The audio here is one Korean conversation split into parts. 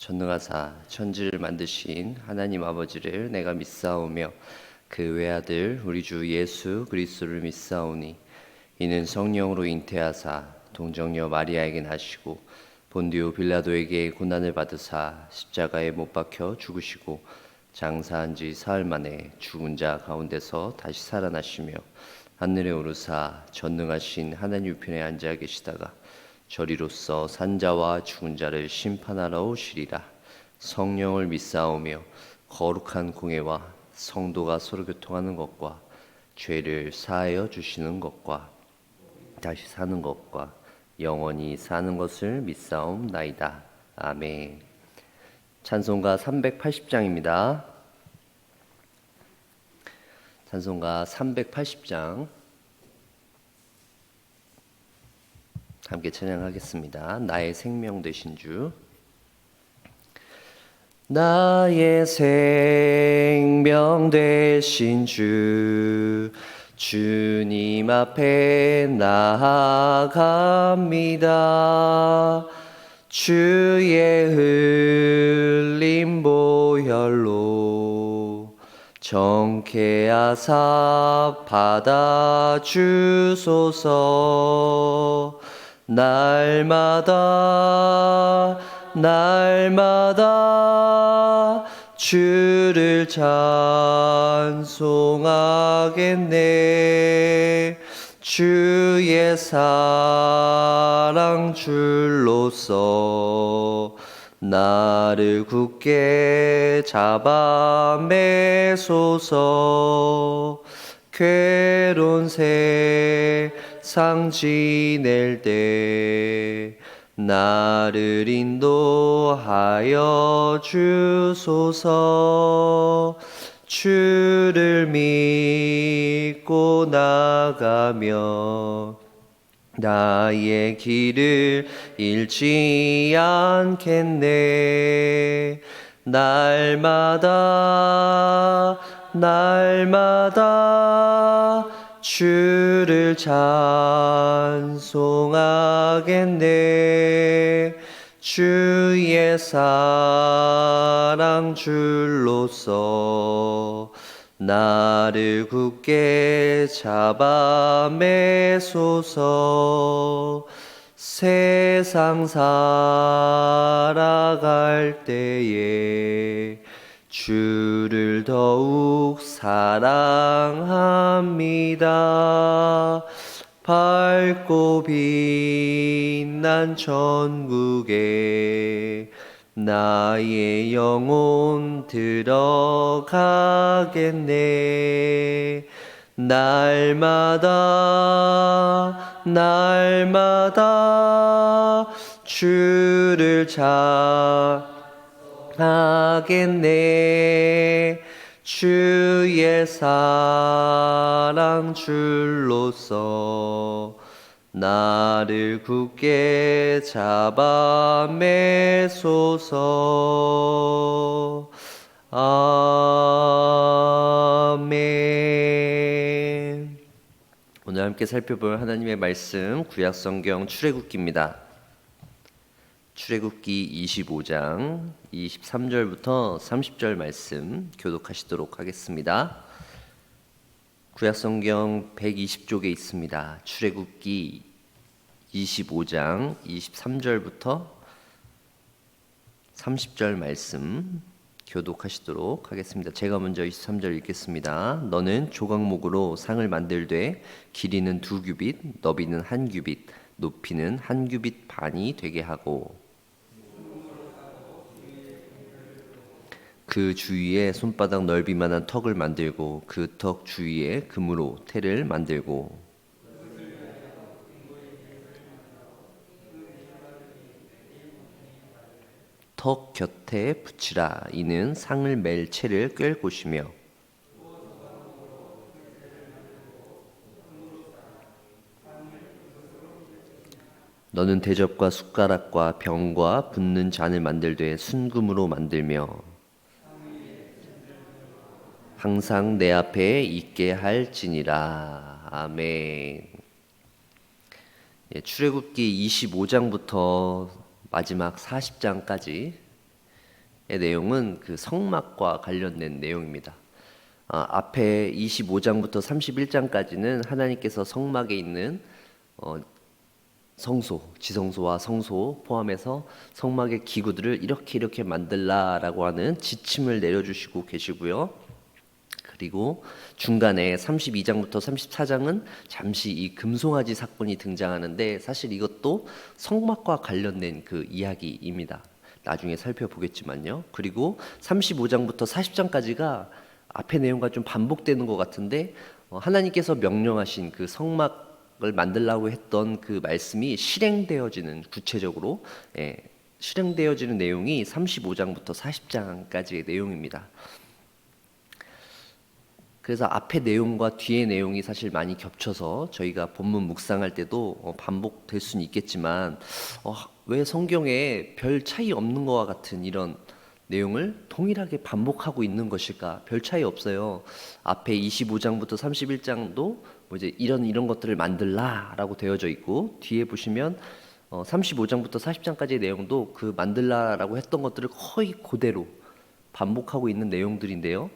전능하사 천지를 만드신 하나님 아버지를 내가 믿사오며 그 외아들 우리 주 예수 그리스도를 믿사오니 이는 성령으로 잉태하사 동정녀 마리아에게 나시고 본디오 빌라도에게 고난을 받으사 십자가에 못 박혀 죽으시고 장사한 지 사흘 만에 죽은 자 가운데서 다시 살아나시며 하늘에 오르사 전능하신 하나님 우편에 앉아 계시다가 저리로서 산자와 죽은 자를 심판하러 오시리라. 성령을 믿사오며 거룩한 공회와 성도가 서로 교통하는 것과 죄를 사하여 주시는 것과 다시 사는 것과 영원히 사는 것을 믿사옵나이다. 아멘. 찬송가 380장입니다. 찬송가 380장 함께 찬양하겠습니다. 나의 생명 되신 주. 나의 생명 되신 주, 주님 앞에 나아갑니다. 주의 흘린 보혈로 정케하사 받아주소서. 날마다 주를 찬송하겠네. 주의 사랑 줄로서 나를 굳게 잡아 매소서. 괴로운 세상 지낼 때 나를 인도하여 주소서. 주를 믿고 나가며 나의 길을 잃지 않겠네. 날마다 주를 찬송하겠네. 주의 사랑 줄로서 나를 굳게 잡아 매소서. 세상 살아갈 때에 주를 더욱 사랑합니다. 밝고 빛난 천국에 나의 영혼 들어가겠네. 날마다 주를 찬양하겠네. 주의 사랑 줄로서 나를 굳게 잡아 매소서. 아멘. 오늘 함께 살펴볼 하나님의 말씀 구약성경 출애굽기입니다. 출애굽기 25장 23절부터 30절 말씀 교독하시도록 하겠습니다. 구약성경 120쪽에 있습니다. 출애굽기 25장 23절부터 30절 말씀 교독하시도록 하겠습니다. 제가 먼저 23절 읽겠습니다. 너는 조각목으로 상을 만들되 길이는 2규빗, 너비는 1규빗, 높이는 1규빗 반이 되게 하고 그 주위에 손바닥 넓이만한 턱을 만들고 그 턱 주위에 금으로 태를 만들고 턱 곁에 붙이라. 이는 상을 맬 채를 꿰을 곳이며 너는 대접과 숟가락과 병과 붓는 잔을 만들되 순금으로 만들며 항상 내 앞에 있게 할지니라. 아멘. 출애굽기 25장부터 마지막 40장까지 내용은 그 성막과 관련된 내용입니다. 앞에 25장부터 31장까지는 하나님께서 성막에 있는 성소, 지성소와 성소 포함해서 성막의 기구들을 이렇게 만들라라고 하는 지침을 내려주시고 계시고요. 그리고 중간에 32장부터 34장은 잠시 이 금송아지 사건이 등장하는데 사실 이것도 성막과 관련된 그 이야기입니다. 나중에 살펴보겠지만요. 그리고 35장부터 40장까지가 앞의 내용과 좀 반복되는 것 같은데 하나님께서 명령하신 그 성막을 만들라고 했던 그 말씀이 실행되어지는 구체적으로 실행되어지는 내용이 35장부터 40장까지의 내용입니다. 그래서 앞의 내용과 뒤의 내용이 사실 많이 겹쳐서 저희가 본문 묵상할 때도 반복될 수는 있겠지만 왜 성경에 별 차이 없는 것과 같은 이런 내용을 동일하게 반복하고 있는 것일까? 별 차이 없어요. 앞에 25장부터 31장도 뭐 이제 이런 것들을 만들라라고 되어져 있고 뒤에 보시면 35장부터 40장까지의 내용도 그 만들라라고 했던 것들을 거의 그대로 반복하고 있는 내용들인데요.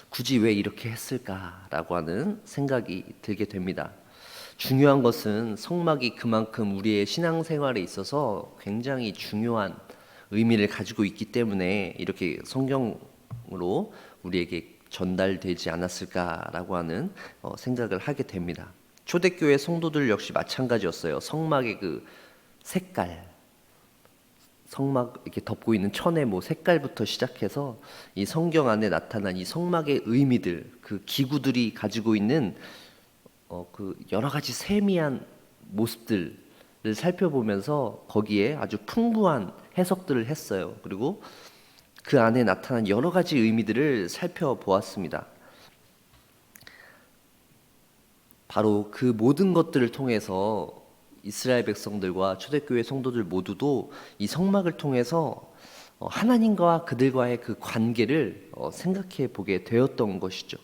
굳이 왜 이렇게 했을까라고 하는 생각이 들게 됩니다. 중요한 것은 성막이 그만큼 우리의 신앙생활에 있어서 굉장히 중요한 의미를 가지고 있기 때문에 이렇게 성경으로 우리에게 전달되지 않았을까라고 하는 생각을 하게 됩니다. 초대교회 성도들 역시 마찬가지였어요. 성막의 그 색깔, 성막 이렇게 덮고 있는 천의 뭐 색깔부터 시작해서 이 성경 안에 나타난 이 성막의 의미들, 그 기구들이 가지고 있는 그 여러 가지 세미한 모습들을 살펴보면서 거기에 아주 풍부한 해석들을 했어요. 그리고 그 안에 나타난 여러 가지 의미들을 살펴보았습니다. 바로 그 모든 것들을 통해서 이스라엘 백성들과 초대교회 성도들 모두도 이 성막을 통해서 하나님과 그들과의 그 관계를 생각해 보게 되었던 것이죠.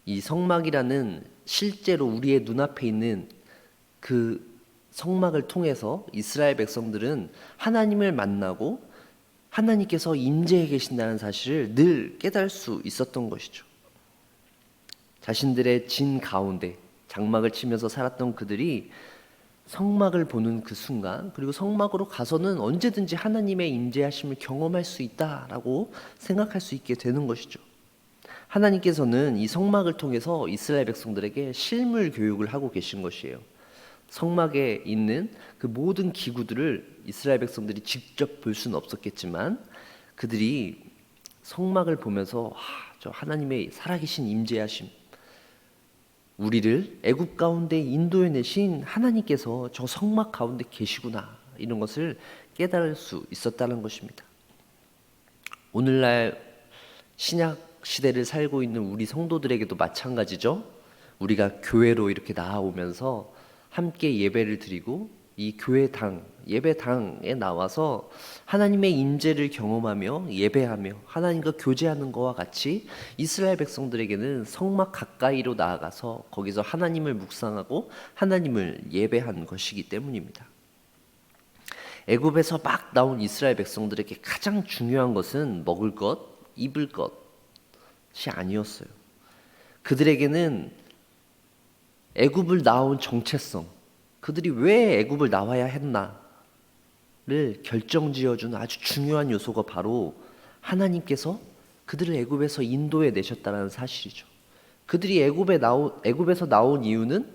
이 성막이라는 실제로 우리의 눈앞에 있는 그 성막을 통해서 이스라엘 백성들은 하나님을 만나고 하나님께서 임재해 계신다는 사실을 늘 깨달을 수 있었던 것이죠. 자신들의 진 가운데 장막을 치면서 살았던 그들이 성막을 보는 그 순간, 그리고 성막으로 가서는 언제든지 하나님의 임재하심을 경험할 수 있다라고 생각할 수 있게 되는 것이죠. 하나님께서는 이 성막을 통해서 이스라엘 백성들에게 실물 교육을 하고 계신 것이에요. 성막에 있는 그 모든 기구들을 이스라엘 백성들이 직접 볼 수는 없었겠지만 그들이 성막을 보면서 저 하나님의 살아계신 임재하심, 우리를 애굽 가운데 인도해내신 하나님께서 저 성막 가운데 계시구나, 이런 것을 깨달을 수 있었다는 것입니다. 오늘날 신약 시대를 살고 있는 우리 성도들에게도 마찬가지죠. 우리가 교회로 이렇게 나아오면서 함께 예배를 드리고 이 교회당, 예배당에 나와서 하나님의 임재를 경험하며 예배하며 하나님과 교제하는 것과 같이 이스라엘 백성들에게는 성막 가까이로 나아가서 거기서 하나님을 묵상하고 하나님을 예배한 것이기 때문입니다. 애굽에서 막 나온 이스라엘 백성들에게 가장 중요한 것은 먹을 것, 입을 것이 아니었어요. 그들에게는 애굽을 나온 정체성, 그들이 왜 애굽을 나와야 했나를 결정지어주는 아주 중요한 요소가 바로 하나님께서 그들을 애굽에서 인도해 내셨다는 사실이죠. 그들이 애굽에서 나온 이유는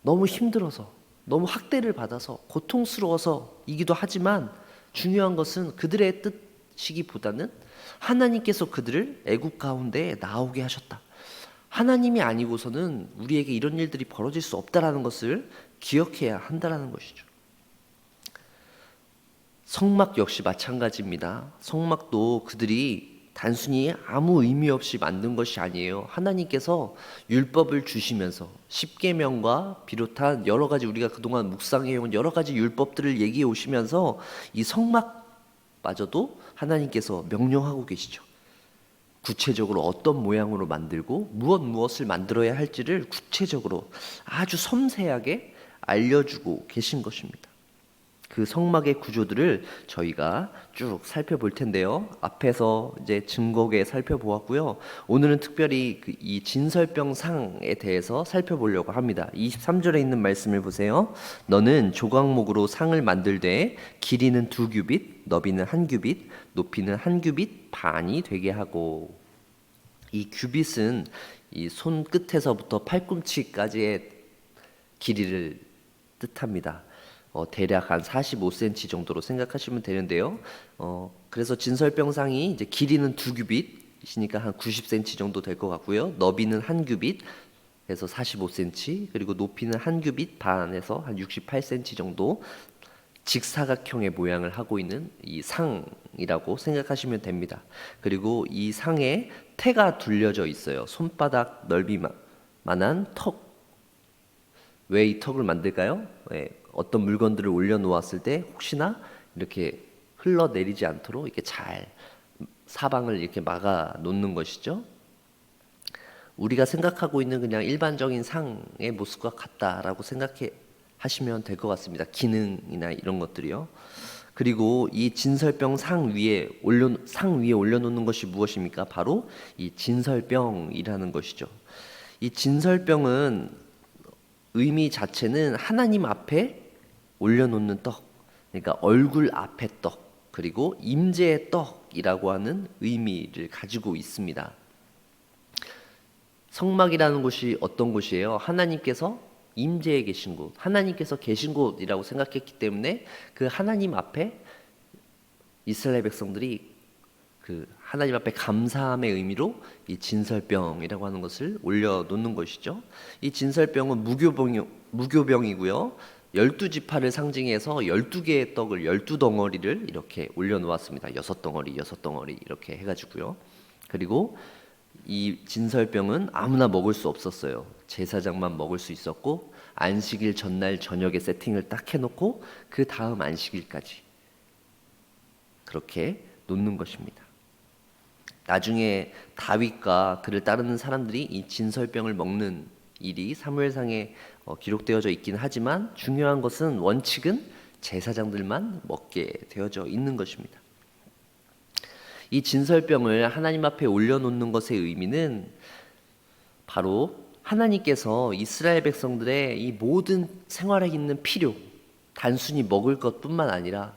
너무 힘들어서, 너무 학대를 받아서 고통스러워서이기도 하지만 중요한 것은 그들의 뜻이기보다는 하나님께서 그들을 애굽 가운데 나오게 하셨다. 하나님이 아니고서는 우리에게 이런 일들이 벌어질 수 없다라는 것을 기억해야 한다는 것이죠. 성막 역시 마찬가지입니다. 성막도 그들이 단순히 아무 의미 없이 만든 것이 아니에요. 하나님께서 율법을 주시면서 십계명과 비롯한 여러 가지 우리가 그동안 묵상해온 여러 가지 율법들을 얘기해 오시면서 이 성막마저도 하나님께서 명령하고 계시죠. 구체적으로 어떤 모양으로 만들고 무엇을 만들어야 할지를 구체적으로 아주 섬세하게 알려주고 계신 것입니다. 그 성막의 구조들을 저희가 쭉 살펴볼 텐데요. 앞에서 이제 증거계 살펴보았고요. 오늘은 특별히 이 진설병 상에 대해서 살펴보려고 합니다. 23절에 있는 말씀을 보세요. 너는 조각목으로 상을 만들되 길이는 2규빗, 너비는 1규빗, 높이는 1규빗 반이 되게 하고. 이 규빗은 이 손끝에서부터 팔꿈치까지의 길이를 뜻합니다. 대략 한 45cm 정도로 생각하시면 되는데요. 그래서 진설병상이 이제 길이는 2규빗이니까 한 90cm 정도 될 것 같고요. 너비는 1규빗, 그래서 45cm, 그리고 높이는 1규빗 반에서 한 68cm 정도 직사각형의 모양을 하고 있는 이 상이라고 생각하시면 됩니다. 그리고 이 상에 태가 둘려져 있어요. 손바닥 넓이만한 턱. 왜 이 턱을 만들까요? 어떤 물건들을 올려놓았을 때 혹시나 이렇게 흘러내리지 않도록 이렇게 잘 사방을 이렇게 막아 놓는 것이죠. 우리가 생각하고 있는 그냥 일반적인 상의 모습과 같다라고 하시면 될 것 같습니다. 기능이나 이런 것들이요. 그리고 이 진설병 상 위에 올려놓는 것이 무엇입니까? 바로 이 진설병이라는 것이죠. 이 진설병은 의미 자체는 하나님 앞에 올려놓는 떡, 그러니까 얼굴 앞에 떡, 그리고 임재의 떡이라고 하는 의미를 가지고 있습니다. 성막이라는 곳이 어떤 곳이에요? 하나님께서 임재에 계신 곳, 하나님께서 계신 곳이라고 생각했기 때문에 그 하나님 앞에 이스라엘 백성들이 그 하나님 앞에 감사함의 의미로 이 진설병이라고 하는 것을 올려놓는 것이죠. 이 진설병은 무교병이고요. 12지파를 상징해서 12개의 떡을 12덩어리를 이렇게 올려놓았습니다. 6덩어리, 6덩어리 이렇게 해가지고요. 그리고 이 진설병은 아무나 먹을 수 없었어요. 제사장만 먹을 수 있었고, 안식일 전날 저녁에 세팅을 딱 해놓고 그 다음 안식일까지 그렇게 놓는 것입니다. 나중에 다윗과 그를 따르는 사람들이 이 진설병을 먹는 일이 사무엘상에 기록되어져 있긴 하지만 중요한 것은 원칙은 제사장들만 먹게 되어져 있는 것입니다. 이 진설병을 하나님 앞에 올려놓는 것의 의미는 바로 하나님께서 이스라엘 백성들의 이 모든 생활에 있는 필요, 단순히 먹을 것뿐만 아니라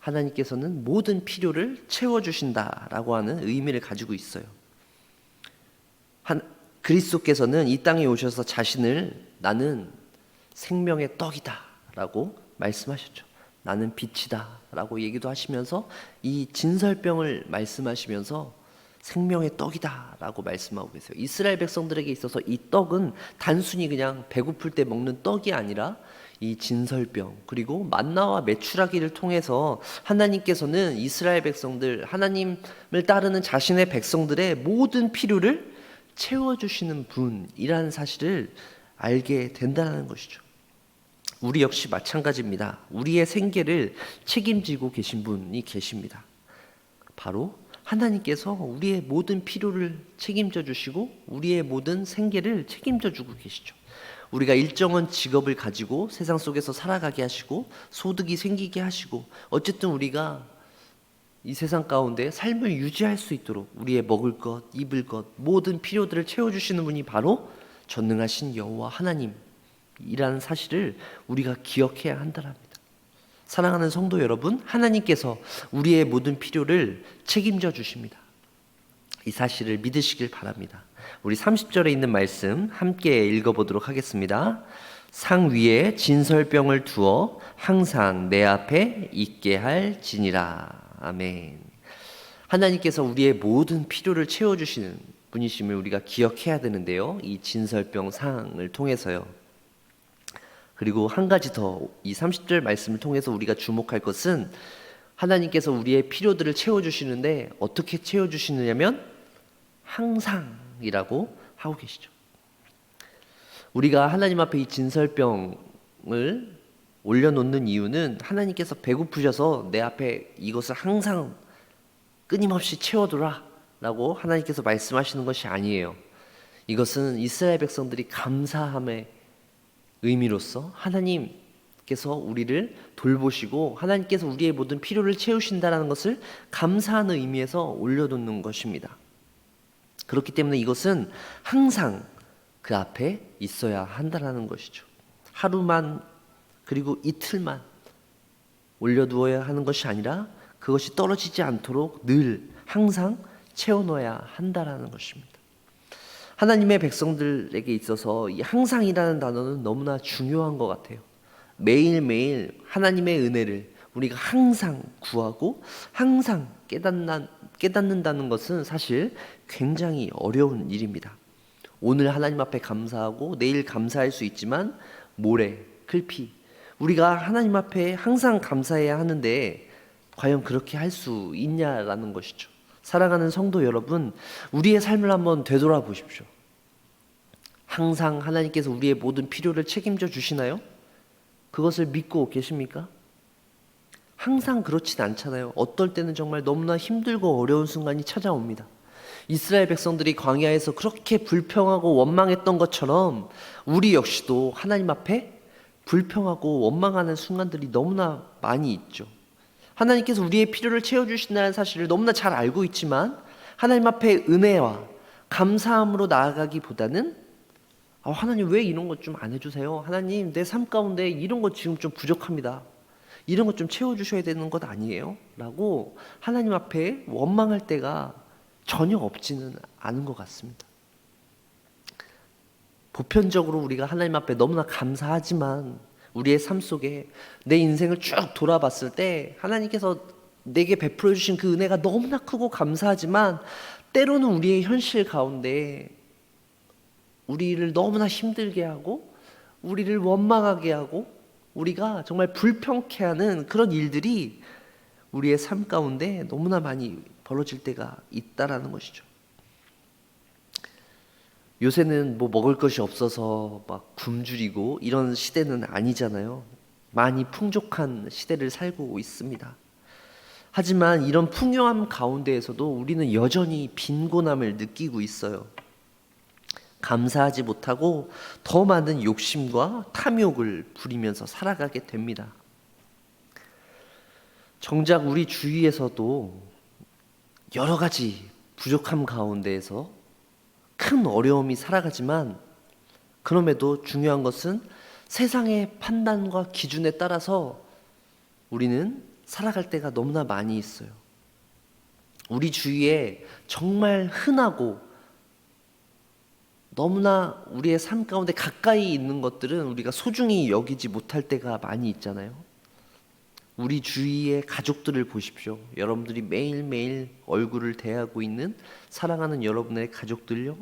하나님께서는 모든 필요를 채워주신다라고 하는 의미를 가지고 있어요. 그리스도께서는 이 땅에 오셔서 자신을 나는 생명의 떡이다 라고 말씀하셨죠. 나는 빛이다 라고 얘기도 하시면서 이 진설병을 말씀하시면서 생명의 떡이다 라고 말씀하고 계세요. 이스라엘 백성들에게 있어서 이 떡은 단순히 그냥 배고플 때 먹는 떡이 아니라 이 진설병, 그리고 만나와 메추라기를 통해서 하나님께서는 이스라엘 백성들, 하나님을 따르는 자신의 백성들의 모든 필요를 채워주시는 분이라는 사실을 알게 된다는 것이죠. 우리 역시 마찬가지입니다. 우리의 생계를 책임지고 계신 분이 계십니다. 바로 하나님께서 우리의 모든 필요를 책임져 주시고 우리의 모든 생계를 책임져 주고 계시죠. 우리가 일정한 직업을 가지고 세상 속에서 살아가게 하시고 소득이 생기게 하시고 어쨌든 우리가 이 세상 가운데 삶을 유지할 수 있도록 우리의 먹을 것, 입을 것, 모든 필요들을 채워주시는 분이 바로 전능하신 여호와 하나님이라는 사실을 우리가 기억해야 한다랍니다. 사랑하는 성도 여러분, 하나님께서 우리의 모든 필요를 책임져 주십니다. 이 사실을 믿으시길 바랍니다. 우리 30절에 있는 말씀 함께 읽어보도록 하겠습니다. 상 위에 진설병을 두어 항상 내 앞에 있게 할지니라. 아멘. 하나님께서 우리의 모든 필요를 채워주시는 분이심을 우리가 기억해야 되는데요. 이 진설병 상을 통해서요. 그리고 한 가지 더, 이 30절 말씀을 통해서 우리가 주목할 것은 하나님께서 우리의 필요들을 채워주시는데 어떻게 채워주시느냐면 항상이라고 하고 계시죠. 우리가 하나님 앞에 이 진설병을 올려놓는 이유는 하나님께서 배고프셔서 내 앞에 이것을 항상 끊임없이 채워두라 라고 하나님께서 말씀하시는 것이 아니에요. 이것은 이스라엘 백성들이 감사함의 의미로서 하나님 하나님께서 우리를 돌보시고 하나님께서 우리의 모든 필요를 채우신다는 것을 감사하는 의미에서 올려놓는 것입니다. 그렇기 때문에 이것은 항상 그 앞에 있어야 한다는 것이죠. 하루만 그리고 이틀만 올려두어야 하는 것이 아니라 그것이 떨어지지 않도록 늘 항상 채워넣어야 한다는 것입니다. 하나님의 백성들에게 있어서 이 항상이라는 단어는 너무나 중요한 것 같아요. 매일매일 하나님의 은혜를 우리가 항상 구하고 항상 깨닫는다는 것은 사실 굉장히 어려운 일입니다. 오늘 하나님 앞에 감사하고 내일 감사할 수 있지만 모레, 클피 우리가 하나님 앞에 항상 감사해야 하는데 과연 그렇게 할 수 있냐라는 것이죠. 사랑하는 성도 여러분, 우리의 삶을 한번 되돌아보십시오. 항상 하나님께서 우리의 모든 필요를 책임져 주시나요? 그것을 믿고 계십니까? 항상 그렇진 않잖아요. 어떨 때는 정말 너무나 힘들고 어려운 순간이 찾아옵니다. 이스라엘 백성들이 광야에서 그렇게 불평하고 원망했던 것처럼 우리 역시도 하나님 앞에 불평하고 원망하는 순간들이 너무나 많이 있죠. 하나님께서 우리의 필요를 채워주신다는 사실을 너무나 잘 알고 있지만 하나님 앞에 은혜와 감사함으로 나아가기보다는 하나님 왜 이런 것 좀 안 해주세요? 하나님 내 삶 가운데 이런 것 지금 좀 부족합니다. 이런 것 좀 채워주셔야 되는 것 아니에요? 라고 하나님 앞에 원망할 때가 전혀 없지는 않은 것 같습니다. 보편적으로 우리가 하나님 앞에 너무나 감사하지만 우리의 삶 속에 내 인생을 쭉 돌아봤을 때 하나님께서 내게 베풀어 주신 그 은혜가 너무나 크고 감사하지만 때로는 우리의 현실 가운데 우리를 너무나 힘들게 하고 우리를 원망하게 하고 우리가 정말 불평케 하는 그런 일들이 우리의 삶 가운데 너무나 많이 벌어질 때가 있다라는 것이죠. 요새는 뭐 먹을 것이 없어서 막 굶주리고 이런 시대는 아니잖아요. 많이 풍족한 시대를 살고 있습니다. 하지만 이런 풍요함 가운데에서도 우리는 여전히 빈곤함을 느끼고 있어요. 감사하지 못하고 더 많은 욕심과 탐욕을 부리면서 살아가게 됩니다. 정작 우리 주위에서도 여러 가지 부족함 가운데에서 큰 어려움이 살아가지만 그럼에도 중요한 것은 세상의 판단과 기준에 따라서 우리는 살아갈 때가 너무나 많이 있어요. 우리 주위에 정말 흔하고 너무나 우리의 삶 가운데 가까이 있는 것들은 우리가 소중히 여기지 못할 때가 많이 있잖아요. 우리 주위의 가족들을 보십시오. 여러분들이 매일매일 얼굴을 대하고 있는 사랑하는 여러분의 가족들요.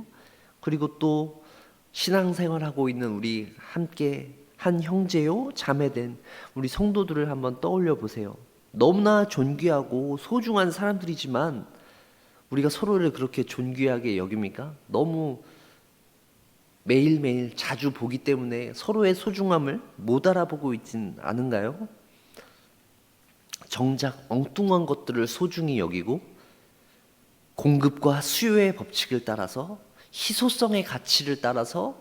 그리고 또 신앙생활하고 있는 우리 함께 한 형제요 자매된 우리 성도들을 한번 떠올려 보세요. 너무나 존귀하고 소중한 사람들이지만 우리가 서로를 그렇게 존귀하게 여깁니까? 너무 매일매일 자주 보기 때문에 서로의 소중함을 못 알아보고 있진 않은가요? 정작 엉뚱한 것들을 소중히 여기고 공급과 수요의 법칙을 따라서 희소성의 가치를 따라서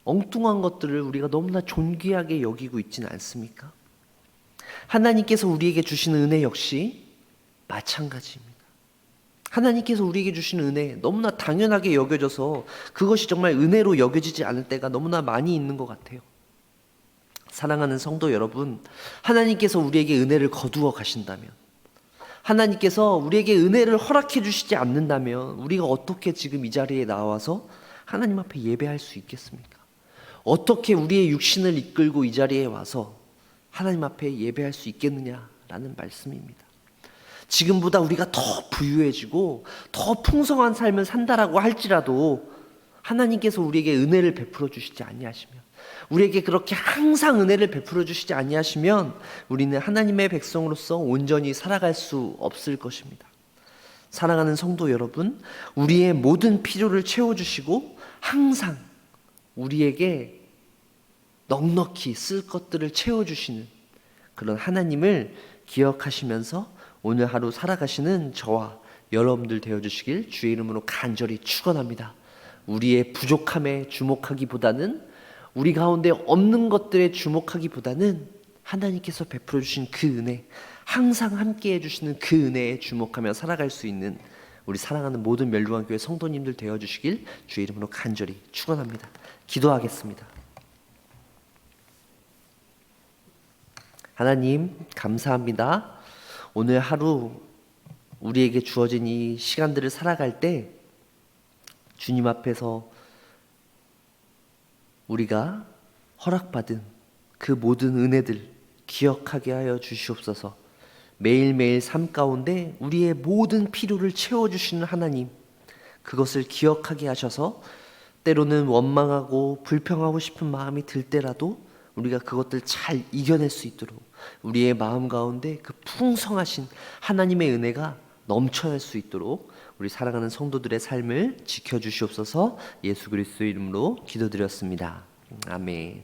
엉뚱한 것들을 우리가 너무나 존귀하게 여기고 있지는 않습니까? 하나님께서 우리에게 주시는 은혜 역시 마찬가지입니다. 하나님께서 우리에게 주시는 은혜 너무나 당연하게 여겨져서 그것이 정말 은혜로 여겨지지 않을 때가 너무나 많이 있는 것 같아요. 사랑하는 성도 여러분, 하나님께서 우리에게 은혜를 거두어 가신다면, 하나님께서 우리에게 은혜를 허락해 주시지 않는다면 우리가 어떻게 지금 이 자리에 나와서 하나님 앞에 예배할 수 있겠습니까? 어떻게 우리의 육신을 이끌고 이 자리에 와서 하나님 앞에 예배할 수 있겠느냐라는 말씀입니다. 지금보다 우리가 더 부유해지고 더 풍성한 삶을 산다라고 할지라도 하나님께서 우리에게 은혜를 베풀어 주시지 아니하시면, 우리에게 그렇게 항상 은혜를 베풀어 주시지 아니하시면 우리는 하나님의 백성으로서 온전히 살아갈 수 없을 것입니다. 사랑하는 성도 여러분, 우리의 모든 필요를 채워주시고 항상 우리에게 넉넉히 쓸 것들을 채워주시는 그런 하나님을 기억하시면서 오늘 하루 살아가시는 저와 여러분들 되어주시길 주의 이름으로 간절히 축원합니다. 우리의 부족함에 주목하기보다는 우리 가운데 없는 것들에 주목하기보다는 하나님께서 베풀어 주신 그 은혜, 항상 함께 해주시는 그 은혜에 주목하며 살아갈 수 있는 우리 사랑하는 모든 멸류관교회 성도님들 되어주시길 주의 이름으로 간절히 축원합니다. 기도하겠습니다. 하나님 감사합니다. 오늘 하루 우리에게 주어진 이 시간들을 살아갈 때 주님 앞에서 우리가 허락받은 그 모든 은혜들 기억하게 하여 주시옵소서. 매일매일 삶 가운데 우리의 모든 필요를 채워주시는 하나님, 그것을 기억하게 하셔서 때로는 원망하고 불평하고 싶은 마음이 들 때라도 우리가 그것들 잘 이겨낼 수 있도록 우리의 마음 가운데 그 풍성하신 하나님의 은혜가 넘쳐날 수 있도록 우리 사랑하는 성도들의 삶을 지켜주시옵소서. 예수 그리스도 이름으로 기도드렸습니다. 아멘.